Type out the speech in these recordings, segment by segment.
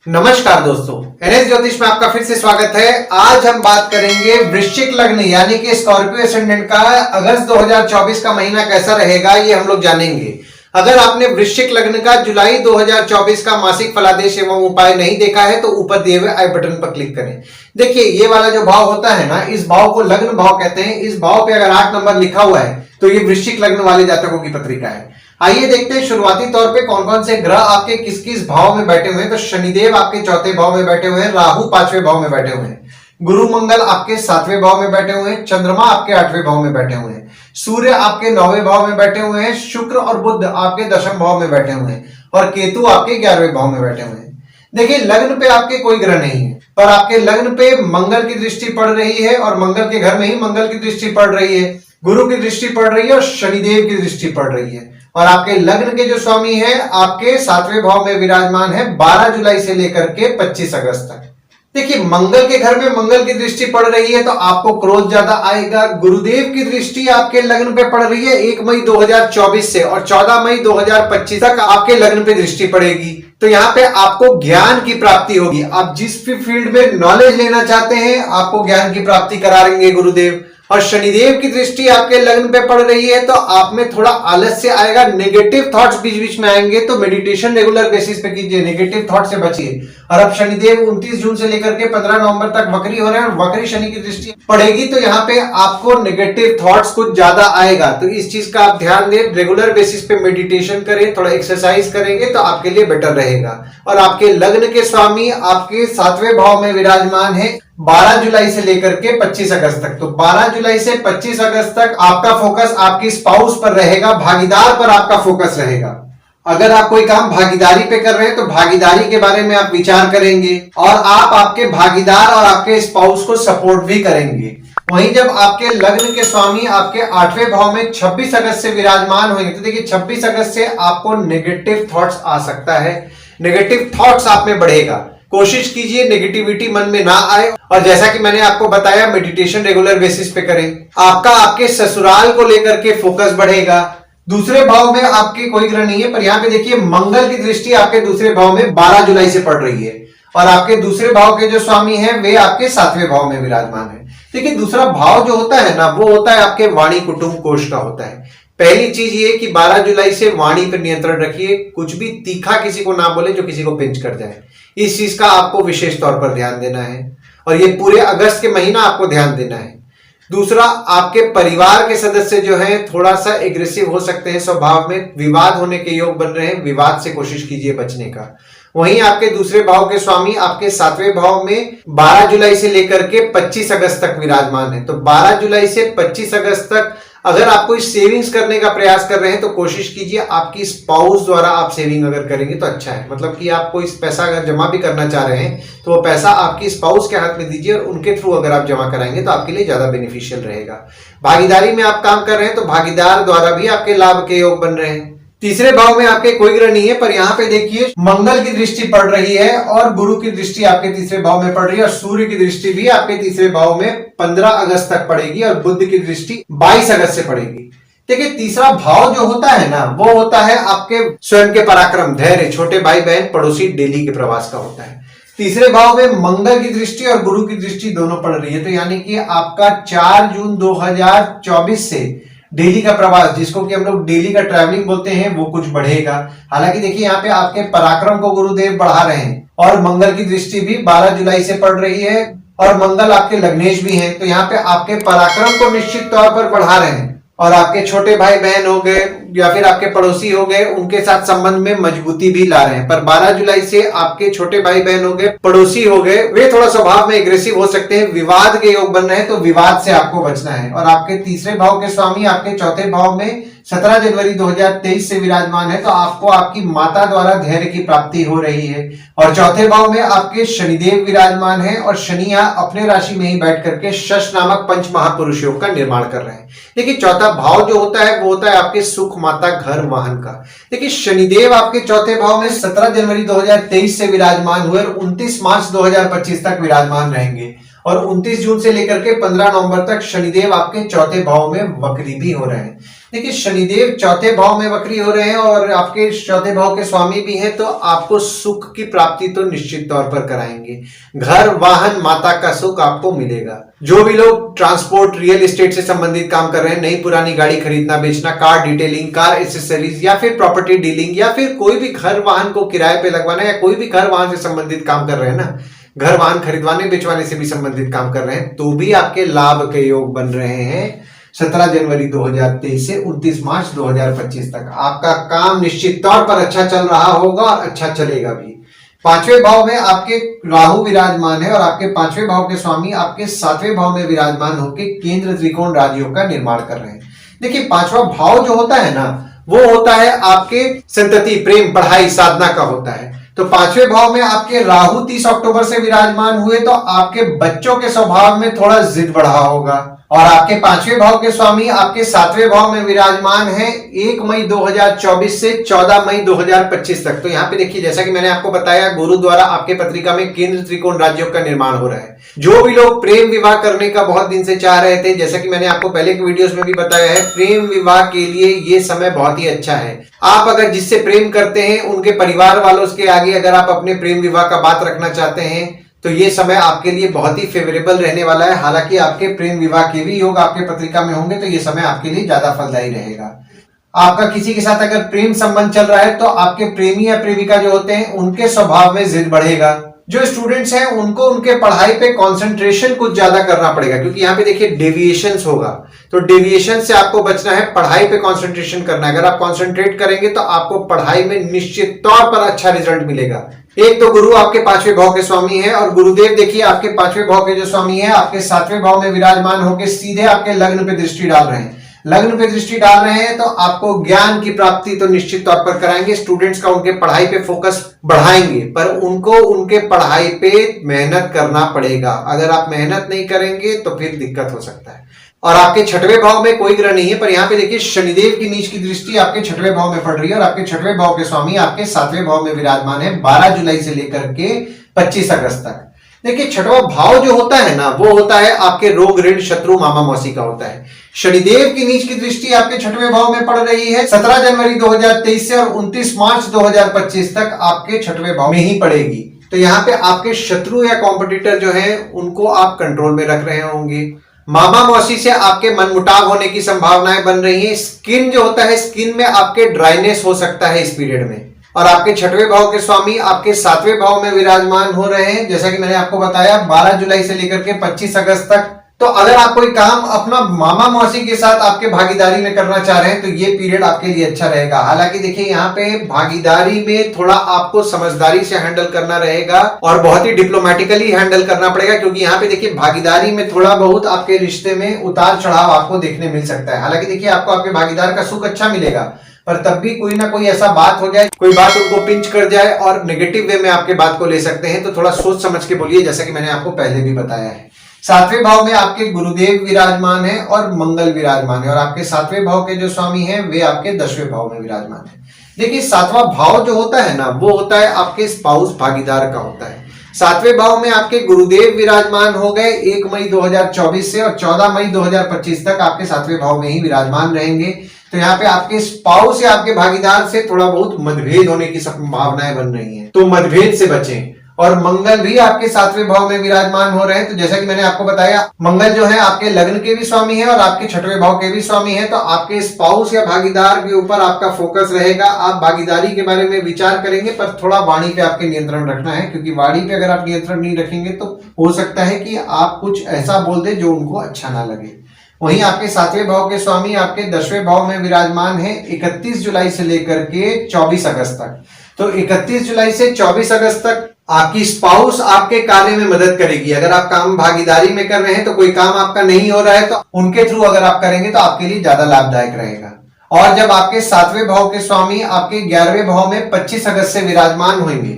नमस्कार दोस्तों, एनएस ज्योतिष में आपका फिर से स्वागत है। आज हम बात करेंगे वृश्चिक लग्न यानी कि स्कॉर्पियो एसेंडेंट का अगस्त 2024 का महीना कैसा रहेगा, ये हम लोग जानेंगे। अगर आपने वृश्चिक लग्न का जुलाई 2024 का मासिक फलादेश एवं उपाय नहीं देखा है तो ऊपर दिए हुए आई बटन पर क्लिक करें। देखिए, ये वाला जो भाव होता है ना, इस भाव को लग्न भाव कहते हैं। इस भाव पे अगर 8 नंबर लिखा हुआ है तो ये वृश्चिक लग्न वाले जातकों की पत्रिका है। आइए देखते हैं शुरुआती तौर पे कौन कौन से ग्रह आपके किस किस भाव में बैठे हुए हैं। तो शनिदेव आपके चौथे भाव में बैठे हुए हैं, राहु 5वें भाव में बैठे हुए हैं, गुरु मंगल आपके 7वें भाव में बैठे हुए हैं, चंद्रमा आपके 8वें भाव में बैठे हुए हैं, सूर्य आपके 9वें भाव में बैठे हुए हैं, शुक्र और बुध आपके 10वें भाव में बैठे हुए हैं और केतु आपके 11वें भाव में बैठे हुए हैं। देखिए, लग्न पे आपके कोई ग्रह नहीं है, पर आपके लग्न पे मंगल की दृष्टि पड़ रही है और मंगल के घर में ही मंगल की दृष्टि पड़ रही है, गुरु की दृष्टि पड़ रही है और शनिदेव की दृष्टि पड़ रही है। और आपके लग्न के जो स्वामी है आपके 7वें भाव में विराजमान है 12 जुलाई से लेकर के 25 अगस्त तक। देखिए, मंगल के घर में मंगल की दृष्टि पड़ रही है तो आपको क्रोध ज्यादा आएगा। गुरुदेव की दृष्टि आपके लग्न पे पड़ रही है 1 मई 2024 से और 14 मई 2025 तक आपके लग्न पे दृष्टि पड़ेगी। तो यहाँ पे आपको ज्ञान की प्राप्ति होगी। आप जिस भी फील्ड में नॉलेज लेना चाहते हैं आपको ज्ञान की प्राप्ति कराएंगे गुरुदेव। और शनिदेव की दृष्टि आपके लग्न पे पड़ रही है तो आप में थोड़ा आलस्य आएगा, नेगेटिव थॉट्स बीच बीच में आएंगे। तो मेडिटेशन रेगुलर बेसिस पे कीजिए, नेगेटिव थॉट से बचिए। और अब शनिदेव 29 जून से लेकर के 15 नवंबर तक वक्री हो रहे हैं और वक्री शनि की दृष्टि पड़ेगी तो यहाँ पे आपको नेगेटिव थॉट्स कुछ ज्यादा आएगा। तो इस चीज का आप ध्यान दें, रेगुलर बेसिस पे मेडिटेशन करें, थोड़ा एक्सरसाइज करेंगे तो आपके लिए बेटर रहेगा। और आपके लग्न के स्वामी आपके 7वें भाव में विराजमान है 12 जुलाई से लेकर के 25 अगस्त तक। तो 12 जुलाई से 25 अगस्त तक आपका फोकस आपकी स्पाउस पर रहेगा, भागीदार पर आपका फोकस रहेगा। अगर आप कोई काम भागीदारी पे कर रहे हैं तो भागीदारी के बारे में आप विचार करेंगे और आप आपके भागीदार और आपके स्पाउस को सपोर्ट भी करेंगे। वहीं जब आपके लग्न के स्वामी आपके 8वें भाव में 26 अगस्त से विराजमान होंगे तो देखिए 26 अगस्त से आपको नेगेटिव थॉट्स आ सकता है, नेगेटिव थॉट्स आप में बढ़ेगा। कोशिश कीजिए नेगेटिविटी मन में ना आए और जैसा कि मैंने आपको बताया मेडिटेशन रेगुलर बेसिस पे करें। आपका आपके ससुराल को लेकर के फोकस बढ़ेगा। दूसरे भाव में आपके कोई ग्रह नहीं है, पर यहाँ पे देखिए मंगल की दृष्टि आपके दूसरे भाव में 12 जुलाई से पड़ रही है और आपके दूसरे भाव के जो स्वामी हैं वे आपके 7वें भाव में विराजमान है। देखिए, दूसरा भाव जो होता है ना वो होता है आपके वाणी कुटुंब कोष का होता है। पहली चीज ये कि 12 जुलाई से वाणी पर नियंत्रण रखिए, कुछ भी तीखा किसी को ना बोले जो किसी को पिंच कर जाए। इस चीज का आपको विशेष तौर पर ध्यान देना है और ये पूरे अगस्त के महीना आपको ध्यान देना है। दूसरा, आपके परिवार के सदस्य जो हैं थोड़ा सा एग्रेसिव हो सकते हैं, स्वभाव में विवाद होने के योग बन रहे हैं, विवाद से कोशिश कीजिए बचने का। वहीं आपके दूसरे भाव के स्वामी आपके 7वें भाव में 12 जुलाई से लेकर के 25 अगस्त तक विराजमान है। तो 12 जुलाई से 25 अगस्त तक अगर आप कोई सेविंग्स करने का प्रयास कर रहे हैं तो कोशिश कीजिए आपकी स्पाउस द्वारा आप सेविंग अगर करेंगे तो अच्छा है। मतलब कि आप कोई पैसा अगर जमा भी करना चाह रहे हैं तो वो पैसा आपकी स्पाउस के हाथ में दीजिए और उनके थ्रू अगर आप जमा कराएंगे तो आपके लिए ज्यादा बेनिफिशियल रहेगा। भागीदारी में आप काम कर रहे हैं तो भागीदार द्वारा भी आपके लाभ के योग बन रहे हैं। तीसरे भाव में आपके कोई ग्रह नहीं है, पर यहाँ पे देखिए मंगल की दृष्टि पड़ रही है और गुरु की दृष्टि आपके तीसरे भाव में पड़ रही है और सूर्य की दृष्टि भी आपके तीसरे भाव में 15 अगस्त तक पड़ेगी और बुध की दृष्टि 22 अगस्त से पड़ेगी। देखिए, तीसरा भाव जो होता है ना वो होता है आपके स्वयं के पराक्रम, धैर्य, छोटे भाई बहन, पड़ोसी, डेली के प्रवास का होता है। तीसरे भाव में मंगल की दृष्टि और गुरु की दृष्टि दोनों पड़ रही है। तो यानी कि आपका 4 जून 2024 से डेली का प्रवास, जिसको कि हम लोग डेली का ट्रैवलिंग बोलते हैं, वो कुछ बढ़ेगा। हालांकि देखिए यहाँ पे आपके पराक्रम को गुरुदेव बढ़ा रहे हैं और मंगल की दृष्टि भी 12 जुलाई से पड़ रही है और मंगल आपके लग्नेश भी हैं। तो यहाँ पे आपके पराक्रम को निश्चित तौर पर बढ़ा रहे हैं और आपके छोटे भाई बहन हो गए या फिर आपके पड़ोसी हो गए उनके साथ संबंध में मजबूती भी ला रहे हैं। पर 12 जुलाई से आपके छोटे भाई बहन हो गए, पड़ोसी हो गए, वे थोड़ा स्वभाव में एग्रेसिव हो सकते हैं, विवाद के योग बन रहे हैं तो विवाद से आपको बचना है। और आपके तीसरे भाव के स्वामी आपके चौथे भाव में 17 जनवरी 2023 से विराजमान है तो आपको आपकी माता द्वारा धैर्य की प्राप्ति हो रही है। और चौथे भाव में आपके शनिदेव विराजमान है और शनि यहाँ अपने राशि में ही बैठ करके शश नामक पंच महापुरुष योग का निर्माण कर रहे हैं। देखिए, चौथा भाव जो होता है वो होता है आपके सुख, माता, घर, वाहन का। देखिए, शनिदेव आपके चौथे भाव में 17 जनवरी 2023 से विराजमान हुए और 29 मार्च 2025 तक विराजमान रहेंगे और 29 जून से लेकर के 15 नवंबर तक शनिदेव आपके चौथे भाव में वक्री भी हो रहे हैं। देखिए शनिदेव चौथे भाव में वक्री हो रहे हैं और आपके चौथे भाव के स्वामी भी हैं, तो आपको सुख की प्राप्ति तो निश्चित तौर पर कराएंगे। घर वाहन माता का सुख आपको मिलेगा। जो भी लोग ट्रांसपोर्ट रियल एस्टेट से संबंधित काम कर रहे हैं, नई पुरानी गाड़ी खरीदना बेचना, कार डिटेलिंग, कार एक्सेसरीज या फिर प्रॉपर्टी डीलिंग या फिर कोई भी घर वाहन को किराए पे लगवाना या कोई भी घर वाहन से संबंधित काम कर रहे हैं ना, घर वाहन खरीदवाने बेचवाने से भी संबंधित काम कर रहे हैं, तो भी आपके लाभ के योग बन रहे हैं। 17 जनवरी 2023 से 29 मार्च 2025 तक आपका काम निश्चित तौर पर अच्छा चल रहा होगा और अच्छा चलेगा भी। पांचवें भाव में आपके राहु विराजमान है और आपके पांचवें भाव के स्वामी आपके सातवें भाव में विराजमान होकर केंद्र त्रिकोण राजयोग का निर्माण कर रहे हैं। देखिए पांचवा भाव जो होता है ना, वो होता है आपके संतति, प्रेम, पढ़ाई, साधना का होता है। तो पांचवें भाव में आपके राहु 30 अक्टूबर से विराजमान हुए, तो आपके बच्चों के स्वभाव में थोड़ा जिद बढ़ा होगा। और आपके पांचवें भाव के स्वामी आपके सातवें भाव में विराजमान है 1 मई 2024 से 14 मई 2025 तक। तो यहाँ पे देखिए, जैसा कि मैंने आपको बताया, गुरु द्वारा आपके पत्रिका में केंद्र त्रिकोण राजयोग का निर्माण हो रहा है। जो भी लोग प्रेम विवाह करने का बहुत दिन से चाह रहे थे, जैसा कि मैंने आपको पहले के वीडियोस में भी बताया है, प्रेम विवाह के लिए ये समय बहुत ही अच्छा है। आप अगर जिससे प्रेम करते हैं उनके परिवार वालों के आगे अगर आप अपने प्रेम विवाह का बात रखना चाहते हैं, तो ये समय आपके लिए बहुत ही फेवरेबल रहने वाला है। हालांकि आपके प्रेम विवाह के भी योग आपके पत्रिका में होंगे, तो ये समय आपके लिए ज्यादा फलदायी रहेगा। आपका किसी के साथ अगर प्रेम संबंध चल रहा है, तो आपके प्रेमी या प्रेमिका जो होते हैं उनके स्वभाव में जिद बढ़ेगा। जो स्टूडेंट्स हैं उनको उनके पढ़ाई पे कंसंट्रेशन कुछ ज्यादा करना पड़ेगा, क्योंकि यहाँ पे देखिए डेविएशंस होगा, तो डेविएशन से आपको बचना है, पढ़ाई पे कंसंट्रेशन करना है। अगर आप कंसंट्रेट करेंगे तो आपको पढ़ाई में निश्चित तौर पर अच्छा रिजल्ट मिलेगा। एक तो गुरु आपके पांचवें भाव के स्वामी है और गुरुदेव देखिए आपके पांचवें भाव के जो स्वामी है आपके सातवें भाव में विराजमान होकर सीधे आपके लग्न पे दृष्टि डाल रहे हैं। लग्न पे दृष्टि डाल रहे हैं तो आपको ज्ञान की प्राप्ति तो निश्चित तौर पर कराएंगे। स्टूडेंट्स का उनके पढ़ाई पे फोकस बढ़ाएंगे, पर उनको उनके पढ़ाई पे मेहनत करना पड़ेगा। अगर आप मेहनत नहीं करेंगे तो फिर दिक्कत हो सकता है। और आपके छठवें भाव में कोई ग्रह नहीं है, पर यहाँ पे देखिए शनिदेव की नीच की दृष्टि आपके छठवें भाव में पड़ रही है और आपके छठवें भाव के स्वामी आपके सातवें भाव में विराजमान है 12 जुलाई से लेकर के 25 अगस्त तक। देखिए छठवां भाव जो होता है ना, वो होता है आपके रोग, ऋण, शत्रु, मामा मौसी का होता है। शनिदेव की नीच की दृष्टि आपके छठवें भाव में पड़ रही है 17 जनवरी 2023 से और 29 मार्च 2025 तक आपके छठवें भाव में ही पड़ेगी। तो यहाँ पे आपके शत्रु या कॉम्पिटिटर जो है उनको आप कंट्रोल में रख रहे होंगे। मामा मौसी से आपके मनमुटाव होने की संभावनाएं बन रही हैं। स्किन जो होता है, स्किन में आपके ड्राइनेस हो सकता है इस पीरियड में। और आपके छठवें भाव के स्वामी आपके सातवें भाव में विराजमान हो रहे हैं, जैसा कि मैंने आपको बताया 12 जुलाई से लेकर के 25 अगस्त तक। तो अगर आप कोई काम अपना मामा मौसी के साथ आपके भागीदारी में करना चाह रहे हैं तो ये पीरियड आपके लिए अच्छा रहेगा। हालांकि देखिए यहाँ पे भागीदारी में थोड़ा आपको समझदारी से हैंडल करना रहेगा और बहुत ही डिप्लोमेटिकली हैंडल करना पड़ेगा, क्योंकि यहाँ पे देखिए भागीदारी में थोड़ा बहुत आपके रिश्ते में उतार चढ़ाव आपको देखने मिल सकता है। हालांकि देखिए आपको आपके भागीदार का सुख अच्छा मिलेगा, पर तब भी कोई ना कोई ऐसा बात हो जाए, कोई बात उनको पिंच कर जाए और नेगेटिव वे में आपके बात को ले सकते हैं। तो थोड़ा सोच समझ के बोलिए, जैसा कि मैंने आपको पहले भी बताया है। सातवें भाव में आपके गुरुदेव विराजमान है और मंगल विराजमान है और आपके सातवें भाव के जो स्वामी हैं वे आपके 10वें भाव में विराजमान है। देखिए सातवां भाव जो होता है ना, वो होता है आपके स्पाउस, भागीदार का होता है। सातवें भाव में आपके गुरुदेव विराजमान हो गए 1 मई 2024 से और 14 मई 2025 तक आपके सातवें भाव में ही विराजमान रहेंगे। तो यहाँ पे आपके स्पाउस या आपके भागीदार से थोड़ा बहुत मतभेद होने की संभावनाएं बन रही हैं, तो मतभेद से बचें। और मंगल भी आपके सातवें भाव में विराजमान हो रहे हैं। तो जैसा कि मैंने आपको बताया, मंगल जो है आपके लग्न के भी स्वामी है और आपके छठवें भाव के भी स्वामी है। तो आपके स्पाउस या भागीदार के ऊपर आपका फोकस रहेगा। आप भागीदारी के बारे में विचार करेंगे, पर थोड़ा वाणी पे आपके नियंत्रण रखना है, क्योंकि वाणी पे अगर आप नियंत्रण नहीं रखेंगे तो हो सकता है कि आप कुछ ऐसा बोल दे जो उनको अच्छा ना लगे। वहीं आपके सातवें भाव के स्वामी आपके 10वें भाव में विराजमान है 31 जुलाई से लेकर के 24 अगस्त तक। तो 31 जुलाई से 24 अगस्त तक आपकी स्पाउस आपके कार्य में मदद करेगी। अगर आप काम भागीदारी में कर रहे हैं तो कोई काम आपका नहीं हो रहा है, तो उनके थ्रू अगर आप करेंगे तो आपके लिए ज्यादा लाभदायक रहेगा। और जब आपके सातवें भाव के स्वामी आपके 11वें भाव में 25 अगस्त से विराजमान होंगे,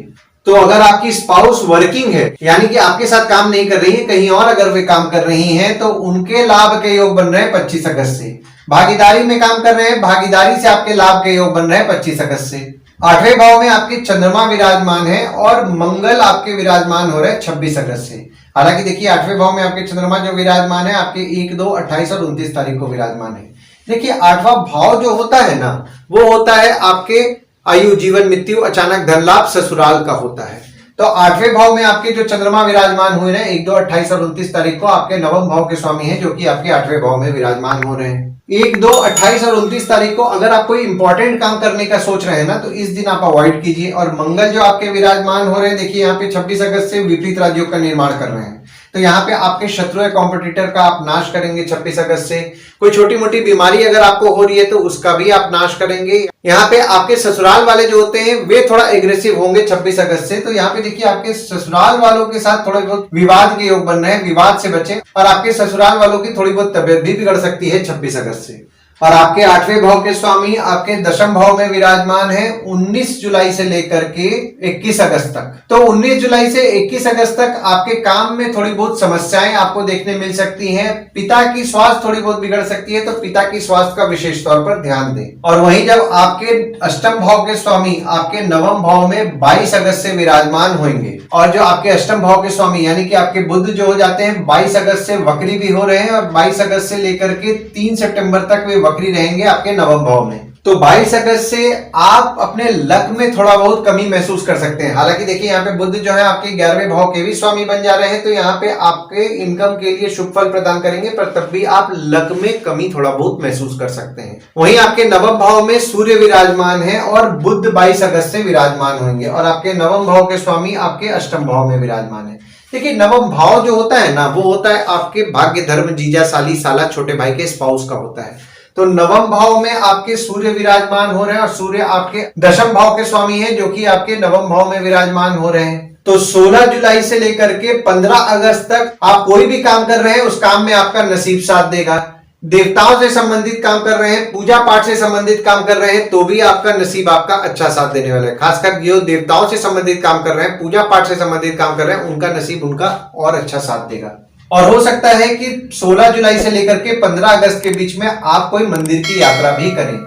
तो अगर आपकी स्पाउस वर्किंग है, यानी कि आपके साथ काम नहीं कर रही है, कहीं और अगर वे काम कर रही हैं, तो उनके लाभ के योग बन रहे हैं 25 अगस्त से। भागीदारी में काम कर रहे हैं, भागीदारी से आपके लाभ के योग बन रहे हैं 25 अगस्त से। 8वें भाव में आपके चंद्रमा विराजमान है और मंगल आपके विराजमान हो रहे हैं 26 अगस्त से। हालांकि देखिए 8वें भाव में आपके चंद्रमा जो विराजमान है आपके 1, 2, 28 और 29 तारीख को विराजमान है। देखिए 8वां भाव जो होता है ना, वो होता है आपके आयु, जीवन, मृत्यु, अचानक धन लाभ, ससुराल का होता है। तो 8वें भाव में आपके जो चंद्रमा विराजमान हुए हैं 1, 2, 28 और 29 तारीख को आपके नवम भाव के स्वामी हैं, जो कि आपके 8वें भाव में विराजमान हो रहे हैं। 1, 2, 28 और 29 तारीख को अगर आप कोई इंपॉर्टेंट काम करने का सोच रहे हैं ना, तो इस दिन आप अवॉइड कीजिए। और मंगल जो आपके विराजमान हो रहे हैं, देखिए यहाँ पे 26 अगस्त से विपरीत राजयोग का निर्माण कर रहे हैं। तो यहाँ पे आपके शत्रु या कॉम्पिटिटर का आप नाश करेंगे 26 अगस्त से। कोई छोटी मोटी बीमारी अगर आपको हो रही है तो उसका भी आप नाश करेंगे। यहाँ पे आपके ससुराल वाले जो होते हैं वे थोड़ा एग्रेसिव होंगे 26 अगस्त से। तो यहाँ पे देखिए आपके ससुराल वालों के साथ थोड़े बहुत विवाद के योग बन रहे हैं, विवाद से बचें। और आपके ससुराल वालों की थोड़ी बहुत तबियत भी बिगड़ सकती है 26 अगस्त से। और आपके 8वें भाव के स्वामी आपके दशम भाव में विराजमान है 19 जुलाई से लेकर के 21 अगस्त तक। तो 19 जुलाई से 21 अगस्त तक आपके काम में थोड़ी बहुत समस्याएं आपको देखने मिल सकती हैं। पिता की स्वास्थ्य थोड़ी बहुत बिगड़ सकती है, तो पिता की स्वास्थ्य का विशेष तौर पर ध्यान दें। और वहीं जब आपके अष्टम भाव के स्वामी आपके नवम भाव में 22 अगस्त से विराजमान होंगे, और जो आपके अष्टम भाव के स्वामी यानी कि आपके बुध जो हो जाते हैं 22 अगस्त से वक्री भी हो रहे हैं, और 22 अगस्त से लेकर के 3 सितंबर तक वे वक्री रहेंगे आपके नवम भाव में। तो 22 अगस्त से आप अपने लक में थोड़ा बहुत कमी महसूस कर सकते हैं। हालांकि देखिए यहाँ पे बुध जो है आपके 11वें भाव के भी स्वामी बन जा रहे हैं, तो यहाँ पे आपके इनकम के लिए शुभ फल प्रदान करेंगे, पर तब भी आप लक में कमी थोड़ा बहुत महसूस कर सकते हैं। वहीं आपके नवम भाव में सूर्य विराजमान है और बुध 22 अगस्त से विराजमान होंगे, और आपके नवम भाव के स्वामी आपके अष्टम भाव में विराजमान है। देखिए नवम भाव जो होता है ना, वो होता है आपके भाग्य, धर्म, जीजा, साली, साला, छोटे भाई के स्पाउस का होता है। तो नवम भाव में आपके सूर्य विराजमान हो रहे हैं, और सूर्य आपके दशम भाव के स्वामी हैं, जो कि आपके नवम भाव में विराजमान हो रहे हैं। तो 16 जुलाई से लेकर के 15 अगस्त तक आप कोई भी काम कर रहे हैं उस काम में आपका नसीब साथ देगा। देवताओं से संबंधित काम कर रहे हैं, पूजा पाठ से संबंधित काम कर रहे हैं, तो भी आपका नसीब आपका अच्छा साथ देने वाला है। खासकर जो देवताओं से संबंधित काम कर रहे हैं, पूजा पाठ से संबंधित काम कर रहे हैं, उनका नसीब उनका और अच्छा साथ देगा। और हो सकता है कि 16 जुलाई से लेकर के 15 अगस्त के बीच में आप कोई मंदिर की यात्रा भी करें।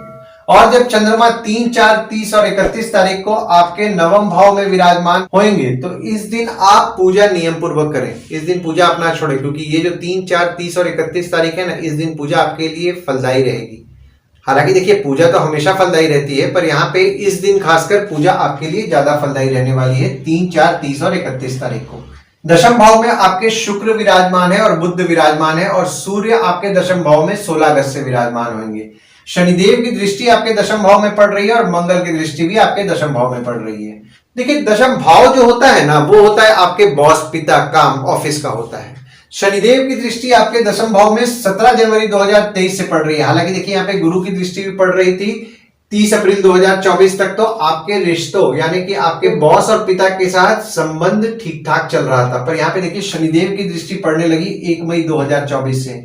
और जब चंद्रमा 3, 4, 30 और 31 तारीख को आपके नवम भाव में विराजमान होंगे, तो इस दिन आप पूजा नियम पूर्वक करें। इस दिन पूजा अपना छोड़े, क्योंकि ये जो 3, 4, 30 और 31 तारीख है ना, इस दिन पूजा आपके लिए फलदायी रहेगी। हालांकि देखिए पूजा तो हमेशा फलदायी रहती है, पर यहाँ पे इस दिन खासकर पूजा आपके लिए ज्यादा फलदायी रहने वाली है 3, 4, 30 और 31 तारीख को। दशम भाव में आपके शुक्र विराजमान है और बुध विराजमान है, और सूर्य आपके दशम भाव में 16 अगस्त से विराजमान होंगे। शनिदेव की दृष्टि आपके दशम भाव में पड़ रही है, और मंगल की दृष्टि भी आपके दशम भाव में पड़ रही है। देखिए दशम भाव जो होता है ना, वो होता है आपके बॉस, पिता, काम, ऑफिस का होता है। शनिदेव की दृष्टि आपके दशम भाव में 17 जनवरी 2023 से पड़ रही है। हालांकि देखिए यहाँ पे गुरु की दृष्टि भी पड़ रही थी 30 अप्रैल 2024 तक। तो आपके रिश्तों यानी कि आपके बॉस और पिता के साथ संबंध ठीक ठाक चल रहा था, पर यहाँ पे देखिए शनिदेव की दृष्टि पड़ने लगी 1 मई 2024 से।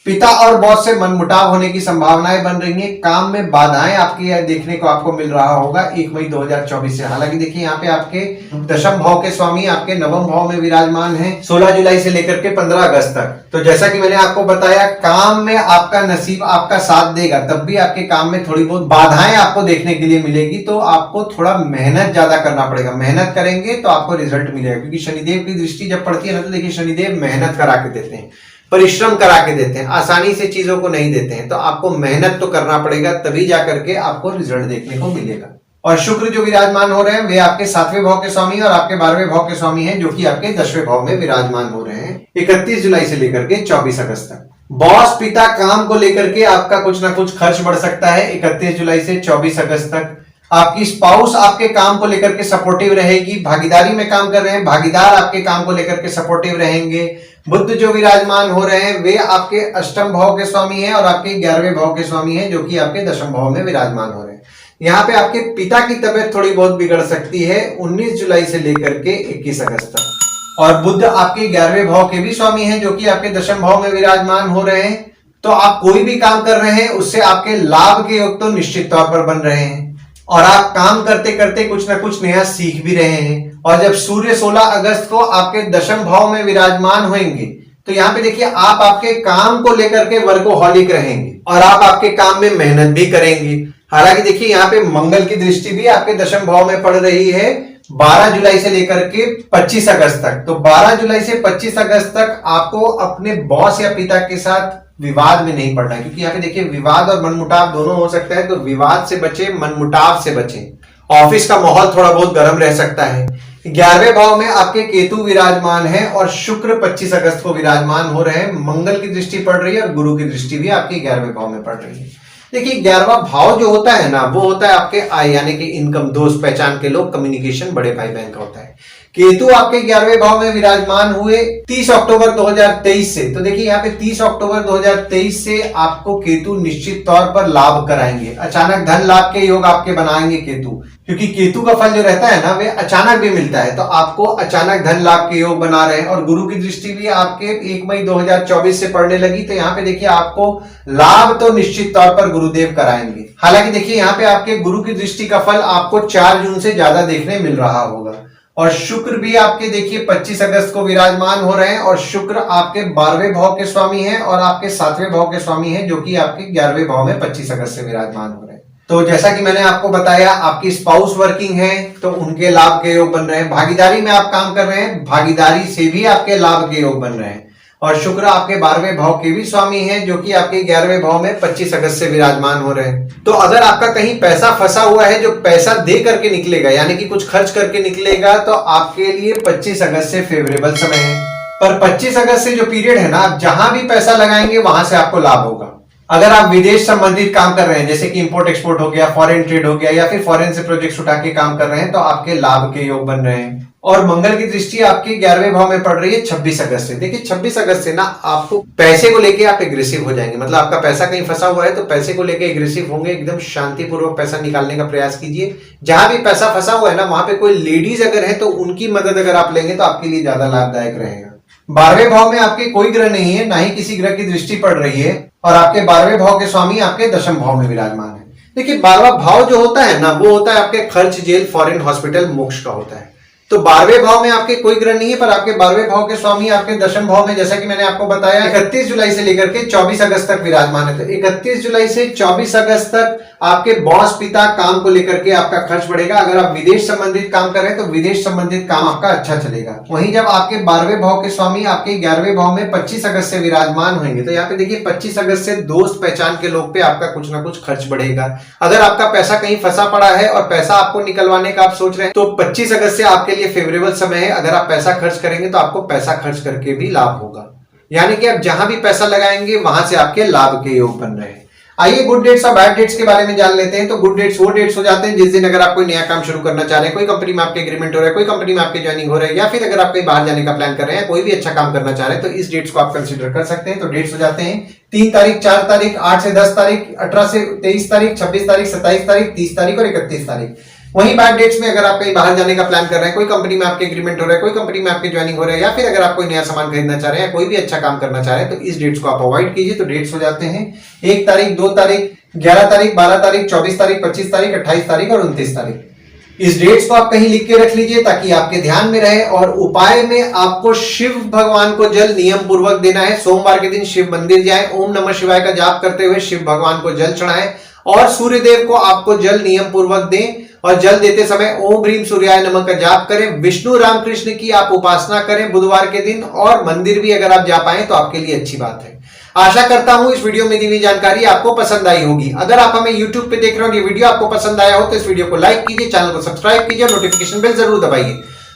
पिता और बॉस से मनमुटाव होने की संभावनाएं बन रही हैं। काम में बाधाएं आपकी देखने को आपको मिल रहा होगा 1 मई 2024 से। हालांकि देखिए यहाँ पे आपके दशम भाव के स्वामी आपके नवम भाव में विराजमान हैं 16 जुलाई से लेकर के 15 अगस्त तक। तो जैसा कि मैंने आपको बताया, काम में आपका नसीब आपका साथ देगा, तब भी आपके काम में थोड़ी बहुत बाधाएं आपको देखने के लिए मिलेगी। तो आपको थोड़ा मेहनत ज्यादा करना पड़ेगा। मेहनत करेंगे तो आपको रिजल्ट मिलेगा, क्योंकि शनिदेव की दृष्टि जब पड़ती है ना, तो देखिए शनिदेव मेहनत करा के देते हैं, परिश्रम करा के देते हैं, आसानी से चीजों को नहीं देते हैं। तो आपको मेहनत तो करना पड़ेगा, तभी जाकर के आपको रिजल्ट देखने को मिलेगा। और शुक्र जो विराजमान हो रहे हैं वे आपके 7वें भाव के स्वामी और आपके 12वें भाव के स्वामी हैं, जो कि आपके 10वें भाव में विराजमान हो रहे हैं 31 जुलाई से लेकर के 24 अगस्त तक। बॉस, पिता, काम को लेकर के आपका कुछ ना कुछ खर्च बढ़ सकता है 31 जुलाई से 24 अगस्त तक। आपकी स्पाउस आपके काम को लेकर के सपोर्टिव रहेगी। भागीदारी में काम कर रहे हैं, भागीदार आपके काम को लेकर के सपोर्टिव रहेंगे। बुध जो विराजमान हो रहे हैं वे आपके अष्टम भाव के स्वामी हैं और आपके 11वें भाव के स्वामी हैं, जो कि आपके दशम भाव में विराजमान हो रहे हैं। यहाँ पे आपके पिता की तबीयत थोड़ी बहुत बिगड़ सकती है 19 जुलाई से लेकर के 21 अगस्त तक। और बुध आपके 11वें भाव के भी स्वामी हैं, जो कि आपके दशम भाव में विराजमान हो रहे हैं। तो आप कोई भी काम कर रहे हैं उससे आपके लाभ के योग तो निश्चित तौर पर बन रहे हैं, और आप काम करते करते कुछ ना कुछ नया सीख भी रहे हैं। और जब सूर्य 16 अगस्त को आपके दशम भाव में विराजमान होंगे, तो यहाँ पे देखिए आप आपके काम को लेकर के वर्कोहॉलिक रहेंगे और आप आपके काम में मेहनत भी करेंगे। हालांकि देखिए यहाँ पे मंगल की दृष्टि भी आपके दशम भाव में पड़ रही है 12 जुलाई से लेकर के 25 अगस्त तक। तो 12 जुलाई से 25 अगस्त तक आपको अपने बॉस या पिता के साथ विवाद में नहीं पड़ना है, क्योंकि यहाँ पे देखिए विवाद और मनमुटाव दोनों हो सकता है, तो विवाद से बचे, मनमुटाव से बचे। ऑफिस का माहौल थोड़ा बहुत गर्म रह सकता है। 11वें भाव में आपके केतु विराजमान है और शुक्र 25 अगस्त को विराजमान हो रहे हैं। मंगल की दृष्टि पड़ रही है और गुरु की दृष्टि भी आपके 11वें भाव में पड़ रही है। देखिए 11वां भाव जो होता है ना, वो होता है आपके आय यानी कि इनकम, दोस्त, पहचान के लोग, कम्युनिकेशन, बड़े भाई बहन का होता है। केतु आपके 11वें भाव में विराजमान हुए 30 अक्टूबर 2023 से। तो देखिए यहाँ पे 30 अक्टूबर 2023 से आपको केतु निश्चित तौर पर लाभ कराएंगे। अचानक धन लाभ के योग आपके बनाएंगे केतु, क्योंकि केतु का फल जो रहता है ना, वे अचानक भी मिलता है। तो आपको अचानक धन लाभ के योग बना रहे हैं और गुरु की दृष्टि भी आपके 1 मई 2024 से पड़ने लगी। तो यहाँ पे देखिए आपको लाभ तो निश्चित तौर पर गुरुदेव कराएंगे। हालांकि देखिए यहाँ पे आपके गुरु की दृष्टि का फल आपको 4 जून से ज्यादा देखने मिल रहा होगा। और शुक्र भी आपके देखिए 25 अगस्त को विराजमान हो रहे हैं और शुक्र आपके 12वें भाव के स्वामी हैं और आपके 7वें भाव के स्वामी हैं, जो कि आपके 11वें भाव में 25 अगस्त से विराजमान हो रहे हैं। तो जैसा कि मैंने आपको बताया, आपकी स्पाउस वर्किंग है तो उनके लाभ के योग बन रहे हैं। भागीदारी में आप काम कर रहे हैं, भागीदारी से भी आपके लाभ के योग बन रहे हैं। और शुक्र आपके 12वें भाव के भी स्वामी हैं, जो कि आपके 11वें भाव में 25 अगस्त से विराजमान हो रहे हैं। तो अगर आपका कहीं पैसा फंसा हुआ है, जो पैसा दे करके निकलेगा यानी कि कुछ खर्च करके निकलेगा, तो आपके लिए 25 अगस्त से फेवरेबल समय है। पर 25 अगस्त से जो पीरियड है ना, आप जहां भी पैसा लगाएंगे वहां से आपको लाभ होगा। अगर आप विदेश संबंधित काम कर रहे हैं, जैसे कि इंपोर्ट एक्सपोर्ट हो गया, फॉरेन ट्रेड हो गया, या फिर फॉरेन से प्रोजेक्ट्स उठा के काम कर रहे हैं, तो आपके लाभ के योग बन रहे हैं। और मंगल की दृष्टि आपके 11वें भाव में पड़ रही है 26 अगस्त से। देखिए 26 अगस्त से ना आपको पैसे को लेके आप एग्रेसिव हो जाएंगे। मतलब आपका पैसा कहीं फंसा हुआ है तो पैसे को लेके एग्रेसिव होंगे, एकदम शांतिपूर्वक पैसा निकालने का प्रयास कीजिए। जहां भी पैसा फंसा हुआ है ना, वहां पे कोई लेडीज अगर है तो उनकी मदद अगर आप लेंगे तो आपके लिए ज्यादा लाभदायक रहेगा। 12वें भाव में आपके कोई ग्रह नहीं है, ना ही किसी ग्रह की दृष्टि पड़ रही है और आपके 12वें भाव के स्वामी आपके 10वें भाव में विराजमान है। देखिए 12वां भाव जो होता है ना, वो होता है आपके खर्च, जेल, फॉरेन, हॉस्पिटल, मोक्ष का होता है। तो 12वें भाव में आपके कोई ग्रह नहीं है, पर आपके 12वें भाव के स्वामी आपके 10वें भाव में, जैसा कि मैंने आपको बताया, 31 जुलाई से लेकर के 24 अगस्त तक विराजमान है। तो 31 जुलाई से 24 अगस्त तक आपके बॉस, पिता, काम को लेकर के आपका खर्च बढ़ेगा। अगर आप विदेश संबंधित काम कर रहे हैं तो विदेश संबंधित काम आपका अच्छा चलेगा। वहीं जब आपके 12वें भाव के स्वामी आपके 11वें भाव में 25 अगस्त से विराजमान होंगे, तो यहाँ पे देखिए 25 अगस्त से दोस्त, पहचान के लोग पे आपका कुछ ना कुछ खर्च बढ़ेगा। अगर आपका पैसा कहीं फंसा पड़ा है और पैसा आपको निकलवाने का आप सोच रहे हैं, तो 25 अगस्त से आपके लिए फेवरेबल समय है। अगर आप पैसा खर्च करेंगे तो आपको पैसा खर्च करके भी लाभ होगा, यानी कि आप जहां भी पैसा लगाएंगे वहां से आपके लाभ के योग बन रहे हैं। आइए गुड डेट्स और बैड डेट्स के बारे में जान लेते हैं। तो गुड डेट्स वो डेट्स हो जाते हैं जिस दिन अगर आप कोई नया काम शुरू करना चाह रहे हैं, कोई कंपनी में आपके एग्रीमेंट हो रहा है, कोई कंपनी में आपके ज्वाइनिंग हो रहा है, या फिर अगर आप कहीं बाहर जाने का प्लान कर रहे हैं, कोई भी अच्छा काम करना चाह रहे हैं, तो इस डेट्स को आप कंसीडर कर सकते हैं। तो डेट्स हो जाते हैं 3 तारीख, 4 तारीख, 8 से 10 तारीख, 18 से 23 तारीख, 26 तारीख, 27 तारीख, 30 तारीख और 31 तारीख। वहीं बैड डेट्स में अगर आप कहीं बाहर जाने का प्लान कर रहे हैं, कोई कंपनी में आपके एग्रीमेंट हो रहा है, कोई कंपनी में आपके ज्वाइनिंग हो रहा है, या फिर अगर आप कोई नया सामान खरीदना चाह रहे हैं, कोई भी अच्छा काम करना चाह रहे हैं, तो इस डेट्स को आप अवॉइड कीजिए। तो डेट्स हो जाते हैं 1 तारीख, 2 तारीख, 11 तारीख, 12 तारीख, 24 तारीख, 25 तारीख, 28 तारीख और 29 तारीख। इस डेट्स को आप कहीं लिख के रख लीजिए ताकि आपके ध्यान में रहे। और उपाय में आपको शिव भगवान को जल नियम पूर्वक देना है। सोमवार के दिन शिव मंदिर जाएं, ओम नमः शिवाय का जाप करते हुए शिव भगवान को जल चढ़ाएं और सूर्य देव को आपको जल नियम पूर्वक दें। और जल देते समय ओम ह्रीम सूर्याय नमः का जाप करें। विष्णु रामकृष्ण की आप उपासना करें बुधवार के दिन, और मंदिर भी अगर आप जा पाए तो आपके लिए अच्छी बात है। आशा करता हूं इस वीडियो में दी हुई जानकारी आपको पसंद आई होगी। अगर आप हमें YouTube पे देख रहे हो और ये वीडियो आपको पसंद आया हो तो इस वीडियो को लाइक कीजिए, चैनल को सब्सक्राइब कीजिए और नोटिफिकेशन बेल जरूर दबाइए।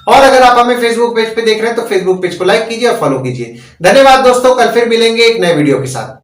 और अगर आप हमें Facebook पेज पे देख रहे हैं तो Facebook पेज को लाइक कीजिए और फॉलो कीजिए। धन्यवाद दोस्तों, कल फिर मिलेंगे एक नए वीडियो के साथ।